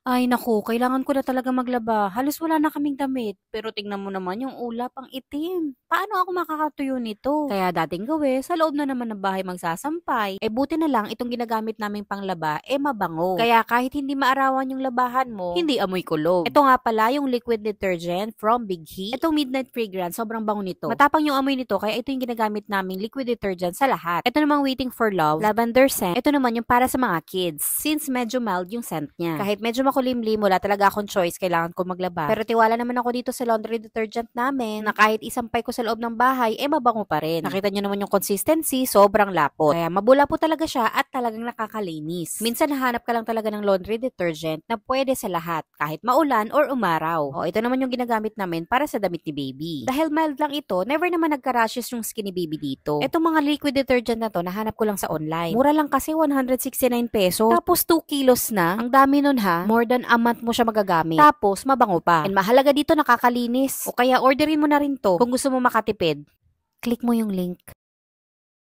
Ay naku, kailangan ko na talaga maglaba. Halos wala na kaming damit. Pero tingnan mo naman yung ulap ang itim. Paano ako makakatuyo nito? Kaya dating gawi, sa loob na naman ng bahay magsasampay. Buti na lang itong ginagamit naming panglaba, mabango. Kaya kahit hindi maarawan yung labahan mo, hindi amoy kulog. Ito nga pala yung liquid detergent from Big Heat. Itong Midnight Fragrance, sobrang bango nito. Matapang yung amoy nito, kaya ito yung ginagamit naming liquid detergent sa lahat. Ito namang Waiting for Love, lavender scent. Ito naman yung para sa mga kids, since medyo mild yung scent niya. Kahit medyo makulimlim, wala talaga akong choice, kailangan ko maglaba. Pero tiwala naman ako dito sa laundry detergent namin, na kahit isampay ko sa loob ng bahay, mabango pa rin. Nakita nyo naman yung consistency, sobrang lapot. Kaya mabula po talaga siya at talagang nakakalinis. Minsan nahanap ka lang talaga ng laundry detergent na pwede sa lahat, kahit maulan or umaraw. O, ito naman yung ginagamit namin para sa damit ni baby. Dahil mild lang ito, never naman nagka-rashes yung skin ni baby dito. Itong mga liquid detergent na to, nahanap ko lang sa online. Mura lang kasi 169 peso. Tapos 2 kilos na. Ang dami nun ha. More than a month mo siya magagamit. Tapos mabango pa. And mahalaga dito, nakakalinis. O kaya orderin mo na rin to kung gusto mo makatipid. Click mo yung link.